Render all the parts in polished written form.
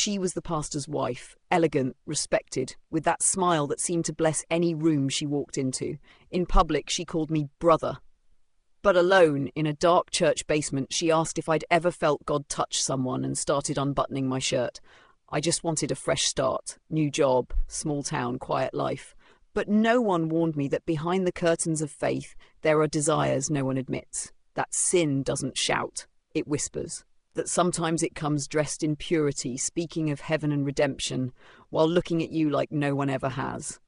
She was the pastor's wife, elegant, respected, with that smile that seemed to bless any room she walked into. In public, she called me brother. But alone, in a dark church basement, she asked if I'd ever felt God touch someone and started unbuttoning my shirt. I just wanted a fresh start, new job, small town, quiet life. But no one warned me that behind the curtains of faith, there are desires no one admits. That sin doesn't shout, it whispers. That sometimes it comes dressed in purity, speaking of heaven and redemption, while looking at you like no one ever has.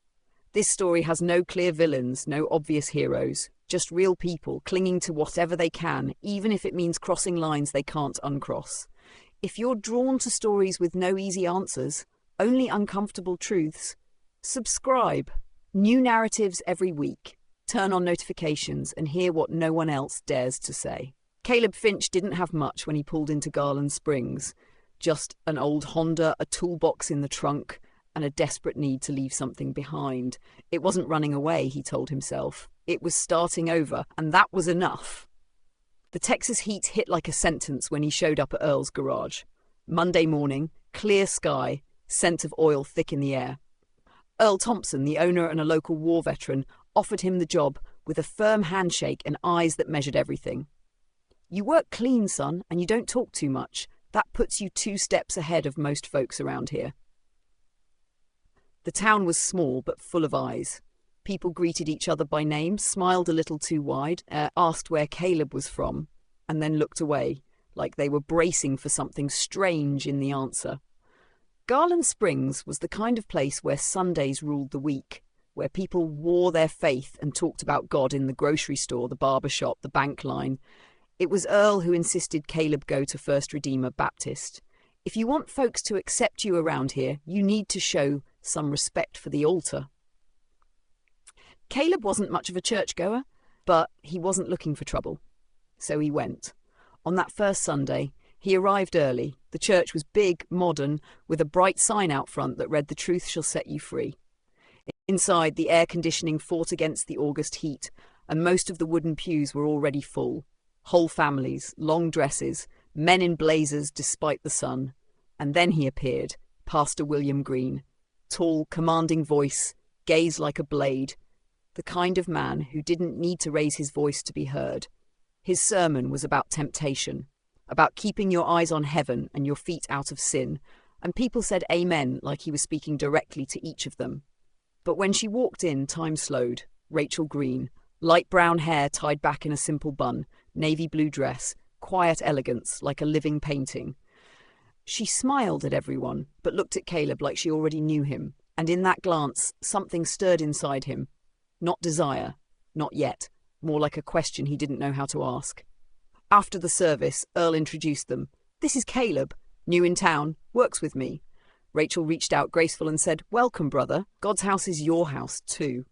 This story has no clear villains, no obvious heroes, just real people clinging to whatever they can, even if it means crossing lines they can't uncross. If you're drawn to stories with no easy answers, only uncomfortable truths, subscribe. New narratives every week. Turn on notifications and hear what no one else dares to say. Caleb Finch didn't have much when he pulled into Garland Springs. Just an old Honda, a toolbox in the trunk, and a desperate need to leave something behind. It wasn't running away, he told himself. It was starting over, and that was enough. The Texas heat hit like a sentence when he showed up at Earl's garage. Monday morning, clear sky, scent of oil thick in the air. Earl Thompson, the owner and a local war veteran, offered him the job with a firm handshake and eyes that measured everything. You work clean, son, and you don't talk too much. That puts you 2 steps ahead of most folks around here. The town was small but full of eyes. People greeted each other by name, smiled a little too wide, asked where Caleb was from, and then looked away, like they were bracing for something strange in the answer. Garland Springs was the kind of place where Sundays ruled the week, where people wore their faith and talked about God in the grocery store, the barber shop, the bank line. It was Earl who insisted Caleb go to First Redeemer Baptist. If you want folks to accept you around here, you need to show some respect for the altar. Caleb wasn't much of a churchgoer, but he wasn't looking for trouble. So he went. On that first Sunday, he arrived early. The church was big, modern, with a bright sign out front that read, "The truth shall set you free." Inside, the air conditioning fought against the August heat, and most of the wooden pews were already full. Whole families, long dresses, men in blazers despite the sun. And then he appeared, Pastor William Green. Tall, commanding voice, gaze like a blade. The kind of man who didn't need to raise his voice to be heard. His sermon was about temptation, about keeping your eyes on heaven and your feet out of sin, and people said amen like he was speaking directly to each of them. But when she walked in, time slowed. Rachel Green, light brown hair tied back in a simple bun, navy blue dress, quiet elegance like a living painting. She smiled at everyone, but looked at Caleb like she already knew him, and in that glance, something stirred inside him. Not desire, not yet, more like a question he didn't know how to ask. After the service, Earl introduced them. "This is Caleb, new in town, works with me." Rachel reached out graceful and said, "Welcome, brother. God's house is your house, too."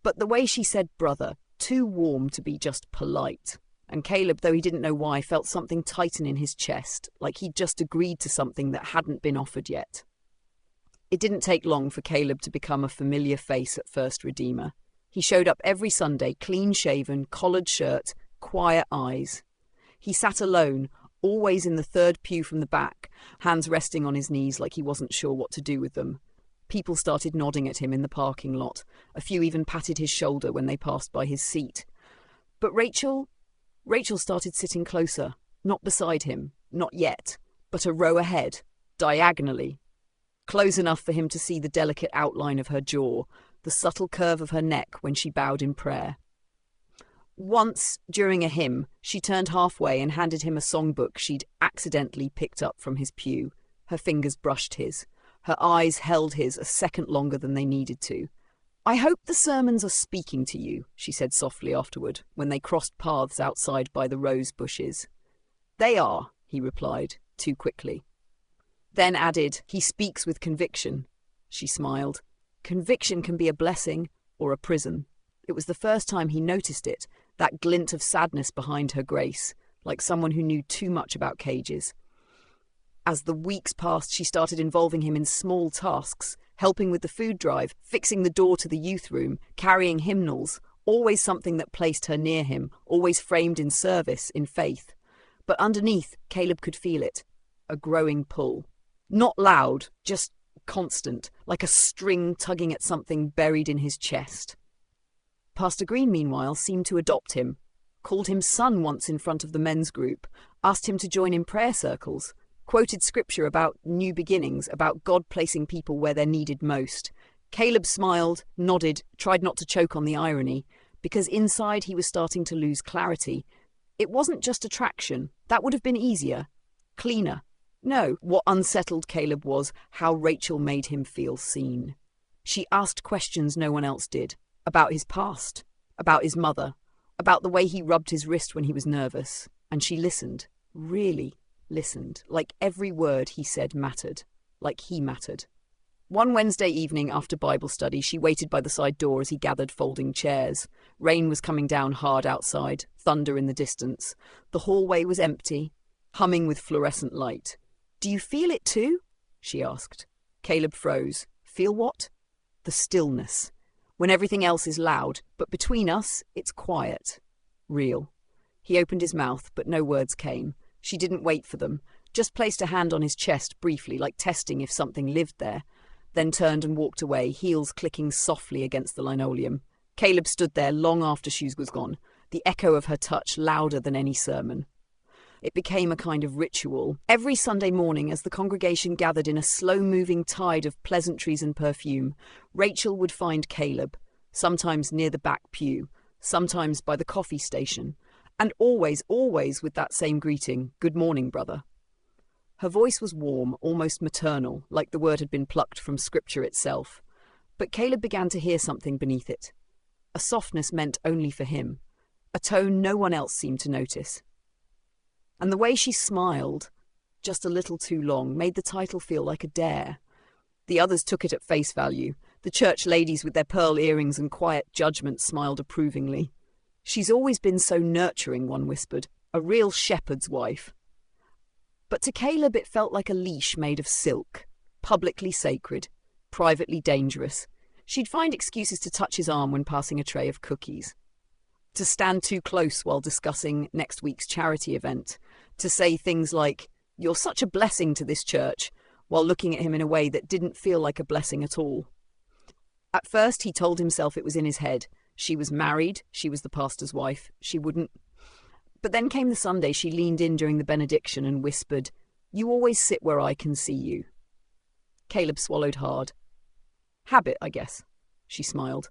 But the way she said brother, too warm to be just polite. And Caleb, though he didn't know why, felt something tighten in his chest, like he'd just agreed to something that hadn't been offered yet. It didn't take long for Caleb to become a familiar face at First Redeemer. He showed up every Sunday, clean-shaven, collared shirt, quiet eyes. He sat alone, always in the third pew from the back, hands resting on his knees like he wasn't sure what to do with them. People started nodding at him in the parking lot. A few even patted his shoulder when they passed by his seat. But Rachel started sitting closer, not beside him, not yet, but a row ahead, diagonally. Close enough for him to see the delicate outline of her jaw, the subtle curve of her neck when she bowed in prayer. Once, during a hymn, she turned halfway and handed him a songbook she'd accidentally picked up from his pew. Her fingers brushed his. Her eyes held his a second longer than they needed to. "I hope the sermons are speaking to you," she said softly afterward, when they crossed paths outside by the rose bushes. "They are," he replied, too quickly. Then added, "He speaks with conviction." She smiled. Conviction can be a blessing or a prison. It was the first time he noticed it, that glint of sadness behind her grace, like someone who knew too much about cages. As the weeks passed, she started involving him in small tasks, helping with the food drive, fixing the door to the youth room, carrying hymnals, always something that placed her near him, always framed in service, in faith. But underneath, Caleb could feel it, a growing pull. Not loud, just constant, like a string tugging at something buried in his chest. Pastor Green, meanwhile, seemed to adopt him, called him son once in front of the men's group, asked him to join in prayer circles, quoted scripture about new beginnings, about God placing people where they're needed most. Caleb smiled, nodded, tried not to choke on the irony, because inside he was starting to lose clarity. It wasn't just attraction. That would have been easier, cleaner. No, what unsettled Caleb was how Rachel made him feel seen. She asked questions no one else did, about his past, about his mother, about the way he rubbed his wrist when he was nervous, and she listened, really listened, like every word he said mattered, like he mattered. One Wednesday evening after Bible study, she waited by the side door as he gathered folding chairs. Rain was coming down hard outside, thunder in the distance. The hallway was empty, humming with fluorescent light. "Do you feel it too?" she asked. Caleb froze. Feel what? The stillness. When everything else is loud, but between us, it's quiet. Real. He opened his mouth, but no words came. She didn't wait for them, just placed a hand on his chest briefly, like testing if something lived there, then turned and walked away, heels clicking softly against the linoleum. Caleb stood there long after she was gone, the echo of her touch louder than any sermon. It became a kind of ritual. Every Sunday morning, as the congregation gathered in a slow-moving tide of pleasantries and perfume, Rachel would find Caleb, sometimes near the back pew, sometimes by the coffee station, and always with that same greeting, "Good morning, brother." Her voice was warm, almost maternal, like the word had been plucked from scripture itself. But Caleb began to hear something beneath it. A softness meant only for him, a tone no one else seemed to notice. And the way she smiled, just a little too long, made the title feel like a dare. The others took it at face value. The church ladies with their pearl earrings and quiet judgment smiled approvingly. "She's always been so nurturing," one whispered. "A real shepherd's wife." But to Caleb it felt like a leash made of silk, publicly sacred, privately dangerous. She'd find excuses to touch his arm when passing a tray of cookies, to stand too close while discussing next week's charity event, to say things like, "You're such a blessing to this church," while looking at him in a way that didn't feel like a blessing at all. At first he told himself it was in his head. She was married, she was the pastor's wife, she wouldn't. But then came the Sunday she leaned in during the benediction and whispered, "You always sit where I can see you." Caleb swallowed hard. "Habit, I guess," she smiled.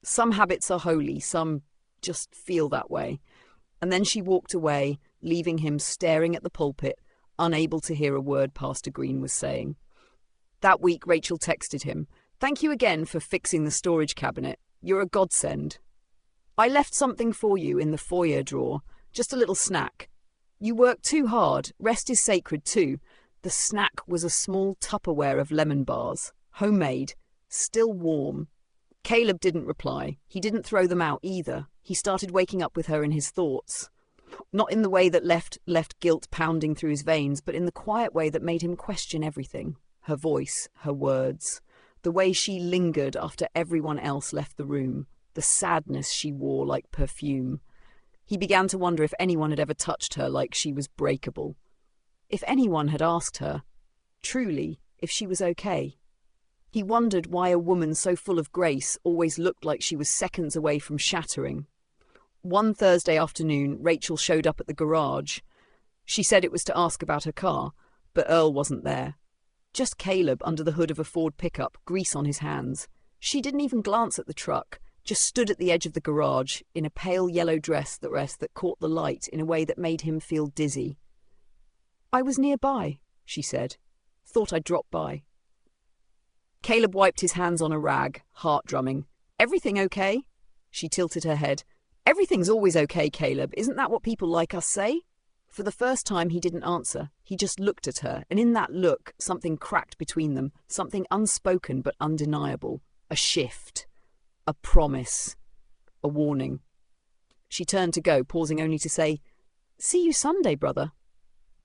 Some habits are holy, some just feel that way. And then she walked away, leaving him staring at the pulpit, unable to hear a word Pastor Green was saying. That week Rachel texted him, "Thank you again for fixing the storage cabinet. You're a godsend. I left something for you in the foyer drawer, just a little snack. You work too hard, rest is sacred too." The snack was a small Tupperware of lemon bars, homemade, still warm. Caleb didn't reply. He didn't throw them out either. He started waking up with her in his thoughts. Not in the way that left guilt pounding through his veins, but in the quiet way that made him question everything. Her voice, her words, the way she lingered after everyone else left the room, the sadness she wore like perfume. He began to wonder if anyone had ever touched her like she was breakable. If anyone had asked her, truly, if she was okay. He wondered why a woman so full of grace always looked like she was seconds away from shattering. One Thursday afternoon, Rachel showed up at the garage. She said it was to ask about her car, but Earl wasn't there. Just Caleb under the hood of a Ford pickup, grease on his hands. She didn't even glance at the truck, just stood at the edge of the garage in a pale yellow dress that caught the light in a way that made him feel dizzy. "I was nearby," she said. "Thought I'd drop by." Caleb wiped his hands on a rag, heart drumming. "Everything okay?" She tilted her head. "Everything's always okay, Caleb. Isn't that what people like us say?" For the first time he didn't answer. He just looked at her, and in that look something cracked between them, something unspoken but undeniable. A shift. A promise. A warning. She turned to go, pausing only to say, "See you Sunday, brother."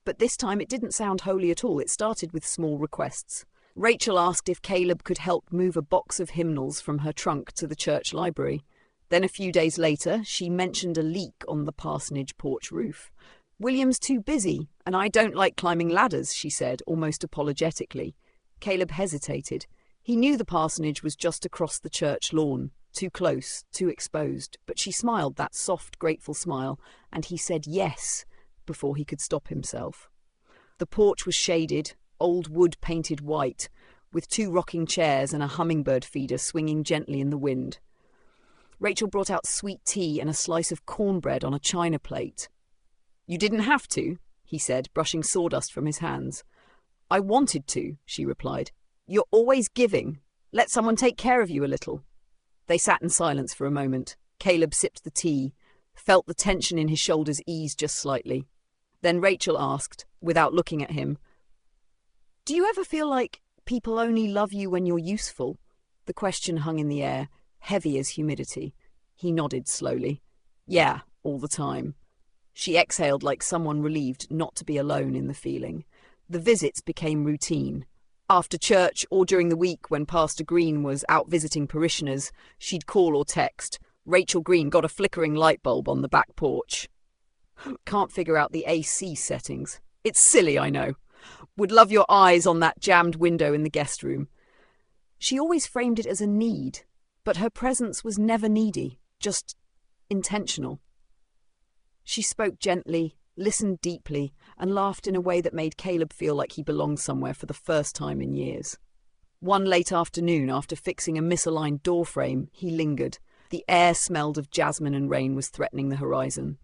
But this time it didn't sound holy at all. It started with small requests. Rachel asked if Caleb could help move a box of hymnals from her trunk to the church library. Then a few days later, she mentioned a leak on the parsonage porch roof. William's too busy, and I don't like climbing ladders, she said, almost apologetically. Caleb hesitated. He knew the parsonage was just across the church lawn, too close, too exposed, but she smiled that soft, grateful smile, and he said yes before he could stop himself. The porch was shaded, old wood painted white, with 2 rocking chairs and a hummingbird feeder swinging gently in the wind. Rachel brought out sweet tea and a slice of cornbread on a china plate. "You didn't have to," he said, brushing sawdust from his hands. "I wanted to," she replied. "You're always giving. Let someone take care of you a little." They sat in silence for a moment. Caleb sipped the tea, felt the tension in his shoulders ease just slightly. Then Rachel asked, without looking at him, "Do you ever feel like people only love you when you're useful?" The question hung in the air, heavy as humidity. He nodded slowly. "Yeah, all the time." She exhaled like someone relieved not to be alone in the feeling. The visits became routine. After church or during the week when Pastor Green was out visiting parishioners, she'd call or text, "Rachel Green got a flickering light bulb on the back porch. Can't figure out the AC settings. It's silly, I know. Would love your eyes on that jammed window in the guest room." She always framed it as a need, but her presence was never needy, just intentional. She spoke gently, listened deeply, and laughed in a way that made Caleb feel like he belonged somewhere for the first time in years. One late afternoon, after fixing a misaligned door frame, he lingered. The air smelled of jasmine and rain was threatening the horizon.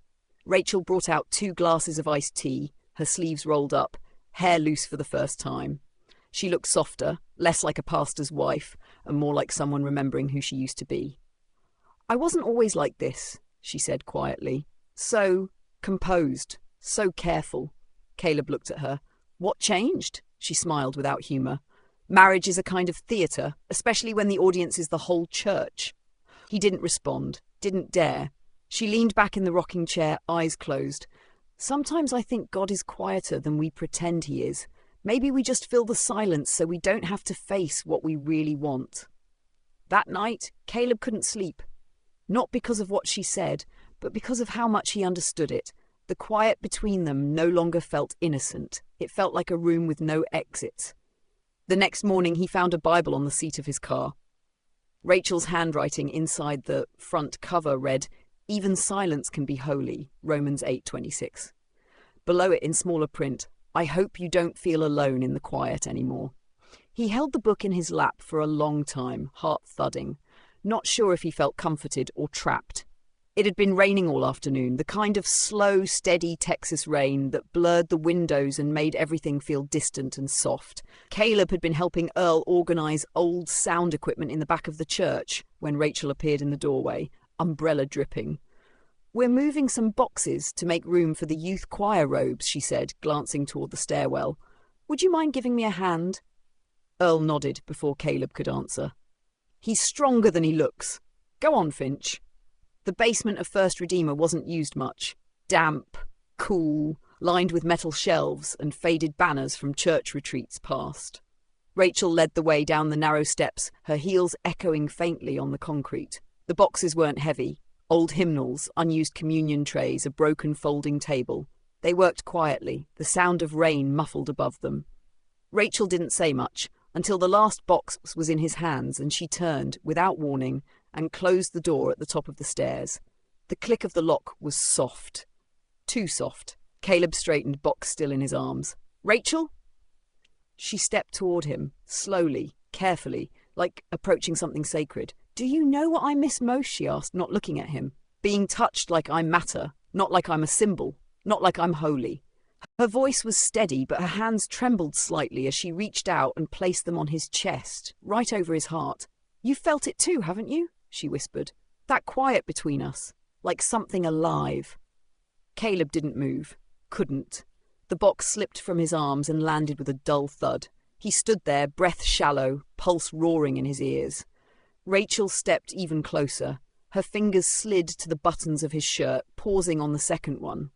Rachel brought out 2 glasses of iced tea, her sleeves rolled up, hair loose for the first time. She looked softer, less like a pastor's wife, and more like someone remembering who she used to be. "I wasn't always like this," she said quietly. "So composed, so careful." Caleb looked at her. "What changed?" She smiled without humour. "Marriage is a kind of theatre, especially when the audience is the whole church." He didn't respond, didn't dare. She leaned back in the rocking chair, eyes closed. "Sometimes I think God is quieter than we pretend he is. Maybe we just fill the silence so we don't have to face what we really want." That night, Caleb couldn't sleep. Not because of what she said, but because of how much he understood it. The quiet between them no longer felt innocent. It felt like a room with no exit. The next morning he found a Bible on the seat of his car. Rachel's handwriting inside the front cover read, "Even silence can be holy," Romans 8:26. Below it in smaller print, "I hope you don't feel alone in the quiet anymore." He held the book in his lap for a long time, heart thudding, not sure if he felt comforted or trapped. It had been raining all afternoon, the kind of slow, steady Texas rain that blurred the windows and made everything feel distant and soft. Caleb had been helping Earl organise old sound equipment in the back of the church when Rachel appeared in the doorway, umbrella dripping. "We're moving some boxes to make room for the youth choir robes," she said, glancing toward the stairwell. "Would you mind giving me a hand?" Earl nodded before Caleb could answer. "He's stronger than he looks. Go on, Finch." The basement of First Redeemer wasn't used much. Damp, cool, lined with metal shelves and faded banners from church retreats past. Rachel led the way down the narrow steps, her heels echoing faintly on the concrete. The boxes weren't heavy. Old hymnals, unused communion trays, a broken folding table. They worked quietly, the sound of rain muffled above them. Rachel didn't say much, until the last box was in his hands and she turned, without warning, and closed the door at the top of the stairs. The click of the lock was soft. Too soft. Caleb straightened, box still in his arms. "Rachel?" She stepped toward him, slowly, carefully, like approaching something sacred. "Do you know what I miss most?" she asked, not looking at him. "Being touched like I matter, not like I'm a symbol, not like I'm holy." Her voice was steady, but her hands trembled slightly as she reached out and placed them on his chest, right over his heart. "You felt it too, haven't you?" she whispered. "That quiet between us, like something alive." Caleb didn't move. Couldn't. The box slipped from his arms and landed with a dull thud. He stood there, breath shallow, pulse roaring in his ears. Rachel stepped even closer. Her fingers slid to the buttons of his shirt, pausing on the second one.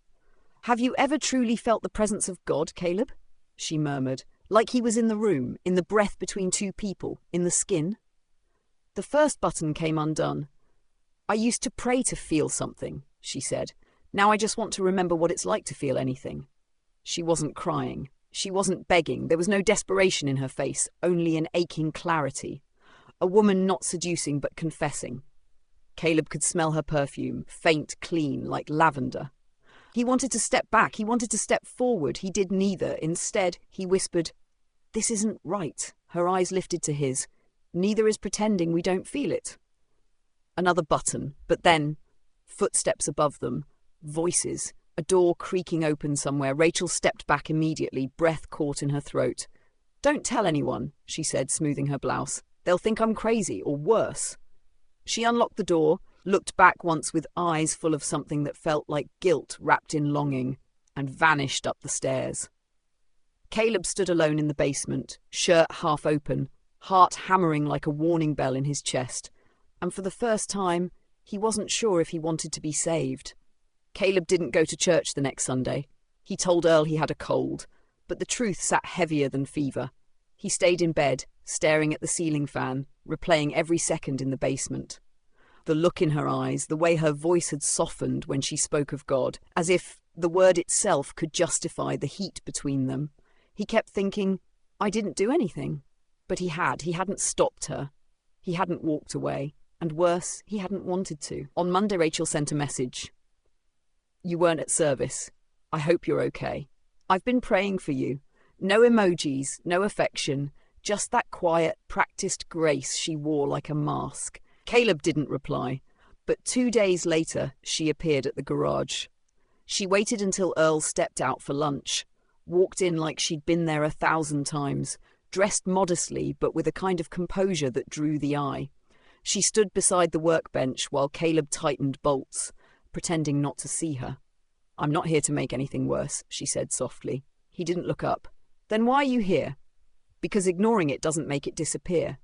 "Have you ever truly felt the presence of God, Caleb?" she murmured, "like he was in the room, in the breath between 2 people, in the skin?" The first button came undone. "I used to pray to feel something," she said. Now I just want to remember what it's like to feel anything. She wasn't crying. She wasn't begging. There was no desperation in her face, only an aching clarity. A woman not seducing but confessing. Caleb could smell her perfume, faint, clean, like lavender. He wanted to step back. He wanted to step forward. He did neither. Instead, he whispered, "This isn't right." Her eyes lifted to his. "Neither is pretending we don't feel it." Another button, but then footsteps above them, voices, a door creaking open somewhere. Rachel stepped back immediately, breath caught in her throat. "Don't tell anyone," she said, smoothing her blouse. "They'll think I'm crazy, or worse." She unlocked the door, looked back once with eyes full of something that felt like guilt wrapped in longing, and vanished up the stairs. Caleb stood alone in the basement, shirt half open, heart hammering like a warning bell in his chest, and for the first time, he wasn't sure if he wanted to be saved. Caleb didn't go to church the next Sunday. He told Earl he had a cold, but the truth sat heavier than fever. He stayed in bed, staring at the ceiling fan, replaying every second in the basement. The look in her eyes, the way her voice had softened when she spoke of God, as if the word itself could justify the heat between them. He kept thinking, I didn't do anything. But he had. He hadn't stopped her. He hadn't walked away. And worse, he hadn't wanted to. On Monday, Rachel sent a message. "You weren't at service. I hope you're okay. I've been praying for you. No emojis, no affection, just that quiet, practiced grace she wore like a mask." Caleb didn't reply, but 2 days later, she appeared at the garage. She waited until Earl stepped out for lunch, walked in like she'd been there 1,000 times, dressed modestly but with a kind of composure that drew the eye. She stood beside the workbench while Caleb tightened bolts, pretending not to see her. "I'm not here to make anything worse," she said softly. He didn't look up. "Then why are you here?" "Because ignoring it doesn't make it disappear."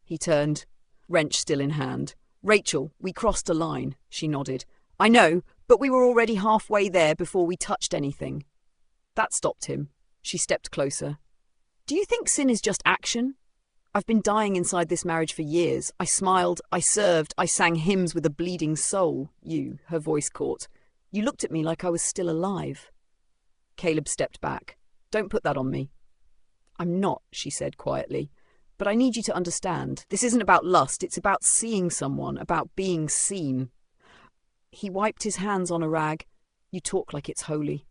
He turned, wrench still in hand. "Rachel, we crossed a line," she nodded. "I know, but we were already halfway there before we touched anything." That stopped him. She stepped closer. "Do you think sin is just action? I've been dying inside this marriage for years. I smiled, I served, I sang hymns with a bleeding soul. Her voice caught. You looked at me like I was still alive." Caleb stepped back. "Don't put that on me." "I'm not," she said quietly. "But I need you to understand. This isn't about lust. It's about seeing someone, about being seen." He wiped his hands on a rag. "You talk like it's holy."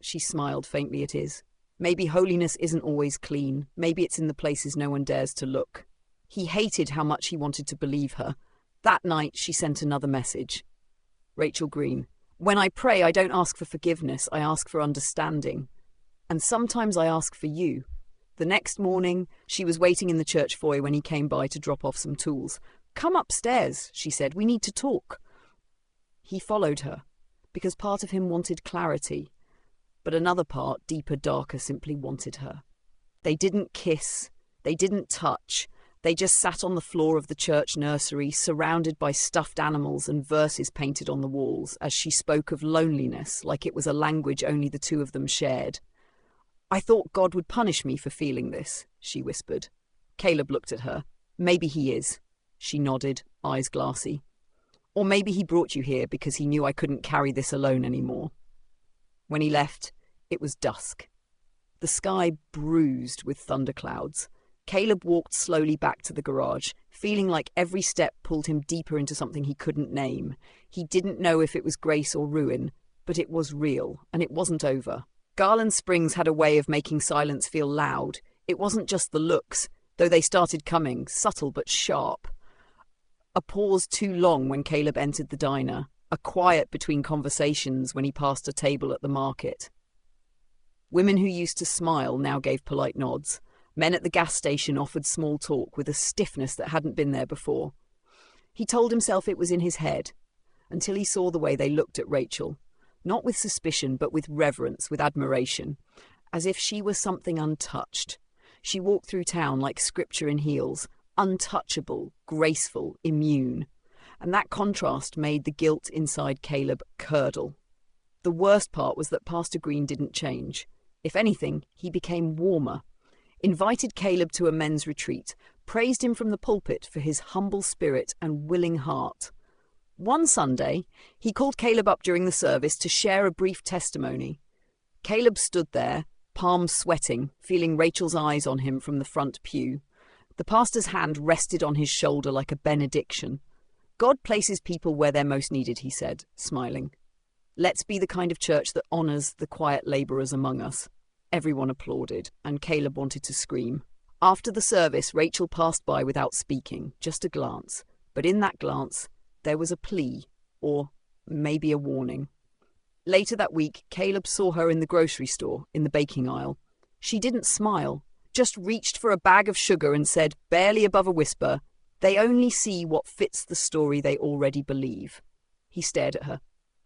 She smiled faintly at his. Maybe holiness isn't always clean. Maybe it's in the places no one dares to look. He hated how much he wanted to believe her. That night, she sent another message. Rachel Green. "When I pray, I don't ask for forgiveness. I ask for understanding. And sometimes I ask for you." The next morning, she was waiting in the church foyer when he came by to drop off some tools. "Come upstairs," she said. "We need to talk." He followed her, because part of him wanted clarity. But another part, deeper, darker, simply wanted her. They didn't kiss. They didn't touch. They just sat on the floor of the church nursery, surrounded by stuffed animals and verses painted on the walls, as she spoke of loneliness like it was a language only the two of them shared. "I thought God would punish me for feeling this," she whispered. Caleb looked at her. "Maybe he is." She nodded, eyes glassy. "Or maybe he brought you here because he knew I couldn't carry this alone anymore." When he left, it was dusk. The sky bruised with thunderclouds. Caleb walked slowly back to the garage, feeling like every step pulled him deeper into something he couldn't name. He didn't know if it was grace or ruin, but it was real, and it wasn't over. Garland Springs had a way of making silence feel loud. It wasn't just the looks, though they started coming, subtle but sharp. A pause too long when Caleb entered the diner. A quiet between conversations when he passed a table at the market. Women who used to smile now gave polite nods. Men at the gas station offered small talk with a stiffness that hadn't been there before. He told himself it was in his head, until he saw the way they looked at Rachel, not with suspicion but with reverence, with admiration, as if she was something untouched. She walked through town like scripture in heels, untouchable, graceful, immune. And that contrast made the guilt inside Caleb curdle. The worst part was that Pastor Green didn't change. If anything, he became warmer. Invited Caleb to a men's retreat, praised him from the pulpit for his humble spirit and willing heart. One Sunday, he called Caleb up during the service to share a brief testimony. Caleb stood there, palms sweating, feeling Rachel's eyes on him from the front pew. The pastor's hand rested on his shoulder like a benediction. God places people where they're most needed, he said, smiling. Let's be the kind of church that honours the quiet labourers among us. Everyone applauded, and Caleb wanted to scream. After the service, Rachel passed by without speaking, just a glance. But in that glance, there was a plea, or maybe a warning. Later that week, Caleb saw her in the grocery store, in the baking aisle. She didn't smile, just reached for a bag of sugar and said, barely above a whisper, "They only see what fits the story they already believe." He stared at her.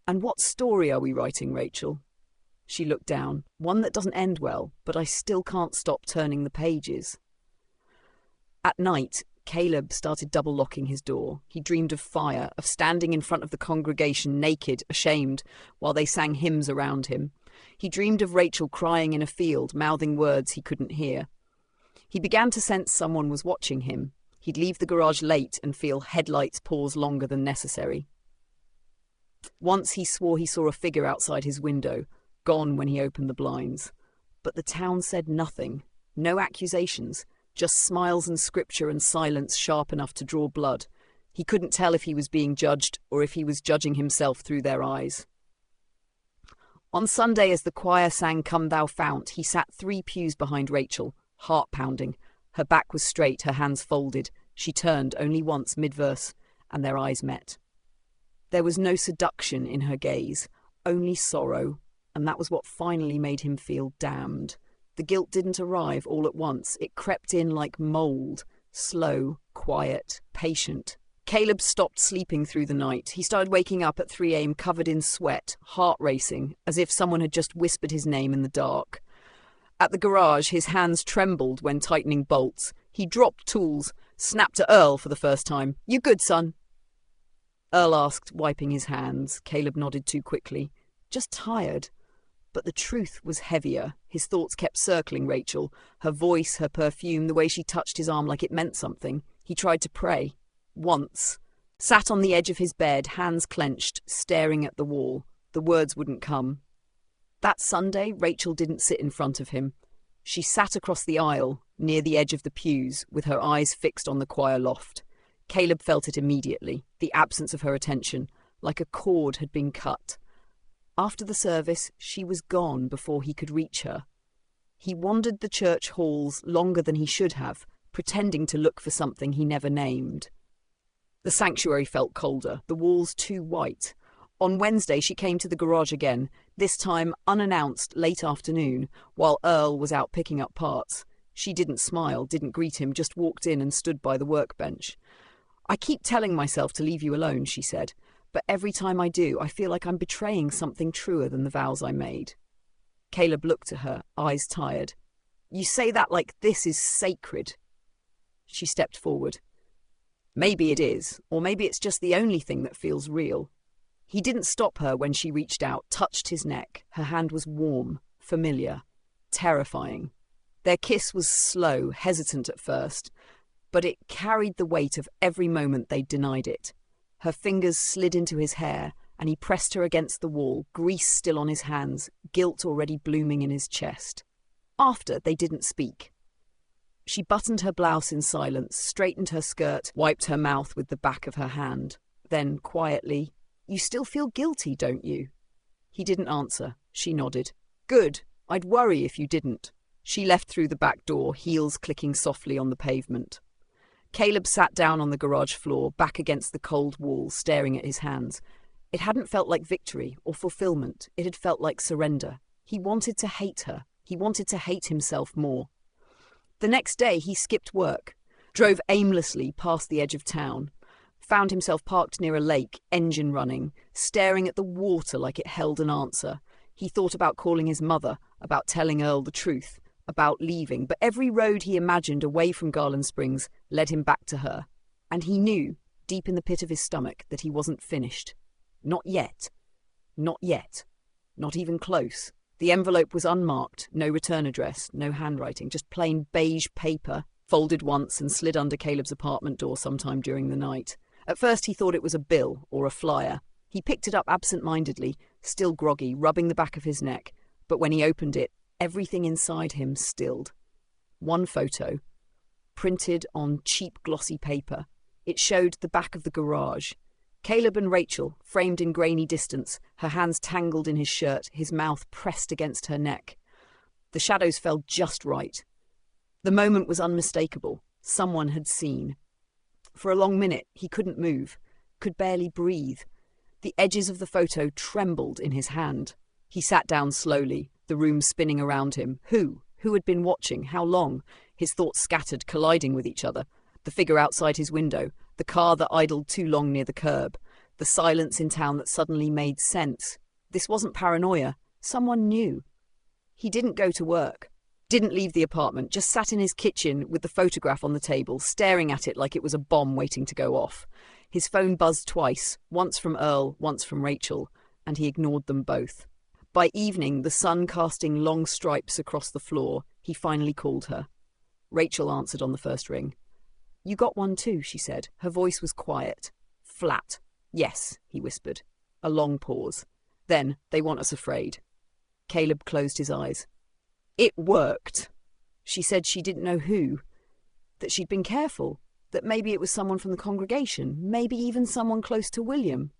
"And what story are we writing, Rachel?" She looked down. "One that doesn't end well, but I still can't stop turning the pages." At night, Caleb started double-locking his door. He dreamed of fire, of standing in front of the congregation naked, ashamed, while they sang hymns around him. He dreamed of Rachel crying in a field, mouthing words he couldn't hear. He began to sense someone was watching him. He'd leave the garage late and feel headlights pause longer than necessary. Once he swore he saw a figure outside his window, gone when he opened the blinds. But the town said nothing, no accusations, just smiles and scripture and silence sharp enough to draw blood. He couldn't tell if he was being judged or if he was judging himself through their eyes. On Sunday, as the choir sang Come Thou Fount, he sat 3 pews behind Rachel, heart pounding. Her back was straight, her hands folded. She turned only once mid-verse, and their eyes met. There was no seduction in her gaze, only sorrow, and that was what finally made him feel damned. The guilt didn't arrive all at once. It crept in like mould, slow, quiet, patient. Caleb stopped sleeping through the night. He started waking up at 3 a.m. covered in sweat, heart racing, as if someone had just whispered his name in the dark. At the garage, his hands trembled when tightening bolts. He dropped tools, snapped at Earl for the first time. "You good, son?" Earl asked, wiping his hands. Caleb nodded too quickly. "Just tired." But the truth was heavier. His thoughts kept circling Rachel, her voice, her perfume, the way she touched his arm like it meant something. He tried to pray. Once. Sat on the edge of his bed, hands clenched, staring at the wall. The words wouldn't come. That Sunday, Rachel didn't sit in front of him. She sat across the aisle, near the edge of the pews, with her eyes fixed on the choir loft. Caleb felt it immediately, the absence of her attention, like a cord had been cut. After the service, she was gone before he could reach her. He wandered the church halls longer than he should have, pretending to look for something he never named. The sanctuary felt colder, the walls too white. On Wednesday, she came to the garage again, this time unannounced late afternoon, while Earl was out picking up parts. She didn't smile, didn't greet him, just walked in and stood by the workbench. "I keep telling myself to leave you alone," she said. "But every time I do, I feel like I'm betraying something truer than the vows I made." Caleb looked at her, eyes tired. "You say that like this is sacred." She stepped forward. "Maybe it is, or maybe it's just the only thing that feels real." He didn't stop her when she reached out, touched his neck. Her hand was warm, familiar, terrifying. Their kiss was slow, hesitant at first, but it carried the weight of every moment they'd denied it. Her fingers slid into his hair, and he pressed her against the wall, grease still on his hands, guilt already blooming in his chest. After, they didn't speak. She buttoned her blouse in silence, straightened her skirt, wiped her mouth with the back of her hand. Then, quietly, "You still feel guilty, don't you?" He didn't answer. She nodded. "Good. I'd worry if you didn't." She left through the back door, heels clicking softly on the pavement. Caleb sat down on the garage floor, back against the cold wall, staring at his hands. It hadn't felt like victory or fulfillment. It had felt like surrender. He wanted to hate her. He wanted to hate himself more. The next day, he skipped work, drove aimlessly past the edge of town, found himself parked near a lake, engine running, staring at the water like it held an answer. He thought about calling his mother, about telling Earl the truth, about leaving, but every road he imagined away from Garland Springs led him back to her. And he knew, deep in the pit of his stomach, that he wasn't finished. Not yet. Not yet. Not even close. The envelope was unmarked, no return address, no handwriting, just plain beige paper, folded once and slid under Caleb's apartment door sometime during the night. At first he thought it was a bill or a flyer. He picked it up absent-mindedly, still groggy, rubbing the back of his neck. But when he opened it, everything inside him stilled. One photo, printed on cheap glossy paper. It showed the back of the garage. Caleb and Rachel, framed in grainy distance, her hands tangled in his shirt, his mouth pressed against her neck. The shadows fell just right. The moment was unmistakable. Someone had seen. For a long minute, he couldn't move, could barely breathe. The edges of the photo trembled in his hand. He sat down slowly, the room spinning around him. Who? Who had been watching? How long? His thoughts scattered, colliding with each other. The figure outside his window, the car that idled too long near the curb, the silence in town that suddenly made sense. This wasn't paranoia. Someone knew. He didn't go to work, didn't leave the apartment, just sat in his kitchen with the photograph on the table, staring at it like it was a bomb waiting to go off. His phone buzzed twice, once from Earl, once from Rachel, and he ignored them both. By evening, the sun casting long stripes across the floor, he finally called her. Rachel answered on the first ring. "You got one too," she said. Her voice was quiet, flat. "Yes," he whispered. A long pause. Then, "They want us afraid." Caleb closed his eyes. It worked. She said she didn't know who, that she'd been careful, that maybe it was someone from the congregation, maybe even someone close to William.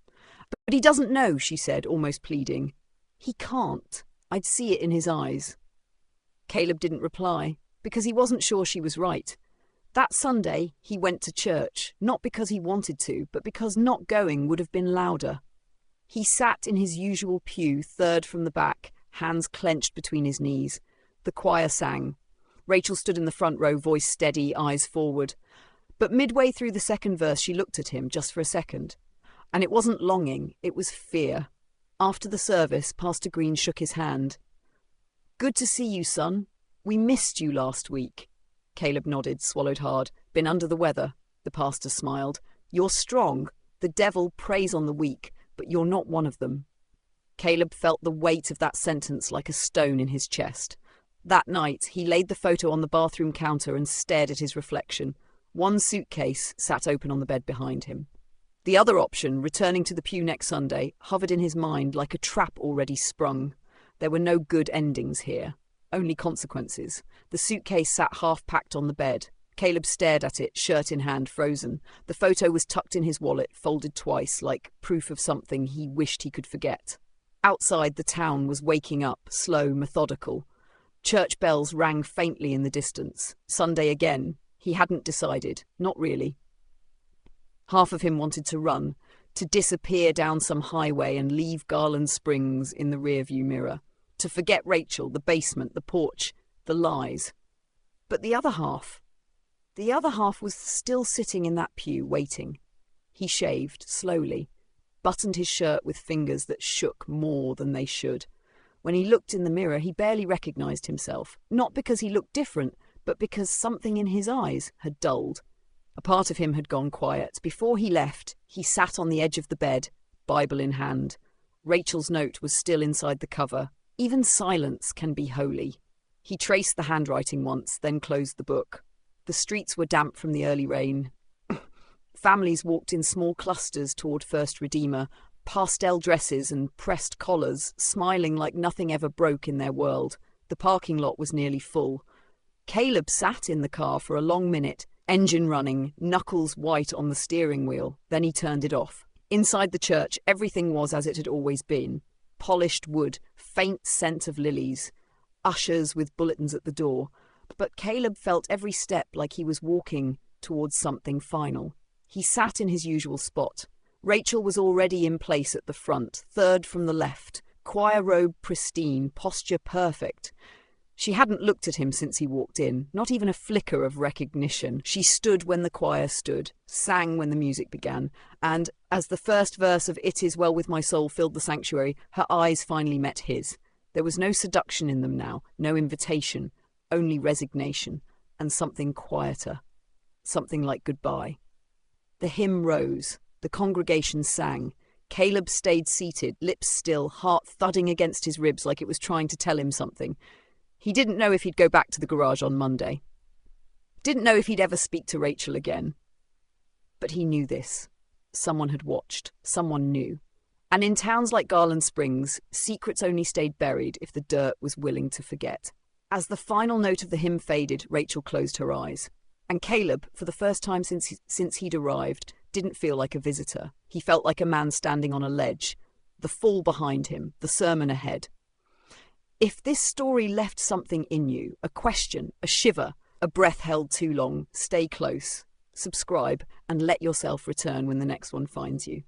But he doesn't know, she said, almost pleading. He can't. I'd see it in his eyes. Caleb didn't reply, because he wasn't sure she was right. That Sunday, he went to church, not because he wanted to, but because not going would have been louder. He sat in his usual pew, third from the back, hands clenched between his knees. The choir sang. Rachel stood in the front row, voice steady, eyes forward. But midway through the second verse, she looked at him, just for a second. And it wasn't longing, it was fear. After the service, Pastor Green shook his hand. "Good to see you, son. We missed you last week." Caleb nodded, swallowed hard. "Been under the weather." The pastor smiled. "You're strong. The devil preys on the weak, but you're not one of them." Caleb felt the weight of that sentence like a stone in his chest. That night, he laid the photo on the bathroom counter and stared at his reflection. One suitcase sat open on the bed behind him. The other option, returning to the pew next Sunday, hovered in his mind like a trap already sprung. There were no good endings here, only consequences. The suitcase sat half-packed on the bed. Caleb stared at it, shirt in hand, frozen. The photo was tucked in his wallet, folded twice, like proof of something he wished he could forget. Outside, the town was waking up, slow, methodical. Church bells rang faintly in the distance. Sunday again. He hadn't decided. Not really. Half of him wanted to run, to disappear down some highway and leave Garland Springs in the rearview mirror, to forget Rachel, the basement, the porch, the lies. But the other half was still sitting in that pew, waiting. He shaved, slowly, buttoned his shirt with fingers that shook more than they should. When he looked in the mirror, he barely recognized himself, not because he looked different, but because something in his eyes had dulled. A part of him had gone quiet. Before he left, he sat on the edge of the bed, Bible in hand. Rachel's note was still inside the cover. Even silence can be holy. He traced the handwriting once, then closed the book. The streets were damp from the early rain. Families walked in small clusters toward First Redeemer, pastel dresses and pressed collars, smiling like nothing ever broke in their world. The parking lot was nearly full. Caleb sat in the car for a long minute, engine running, knuckles white on the steering wheel. Then he turned it off. Inside the church, everything was as it had always been. Polished wood, faint scent of lilies, ushers with bulletins at the door. But Caleb felt every step like he was walking towards something final. He sat in his usual spot. Rachel was already in place at the front, third from the left, choir robe pristine, posture perfect. She hadn't looked at him since he walked in, not even a flicker of recognition. She stood when the choir stood, sang when the music began, and, as the first verse of "It Is Well With My Soul" filled the sanctuary, her eyes finally met his. There was no seduction in them now, no invitation, only resignation, and something quieter, something like goodbye. The hymn rose. The congregation sang. Caleb stayed seated, lips still, heart thudding against his ribs like it was trying to tell him something. He didn't know if he'd go back to the garage on Monday. Didn't know if he'd ever speak to Rachel again. But he knew this. someone had watched, someone knew. And in towns like Garland Springs, secrets only stayed buried if the dirt was willing to forget. As the final note of the hymn faded, Rachel closed her eyes. And Caleb, for the first time since he'd arrived, didn't feel like a visitor. He felt like a man standing on a ledge, the fall behind him, the sermon ahead. If this story left something in you, a question, a shiver, a breath held too long, stay close, subscribe, and let yourself return when the next one finds you.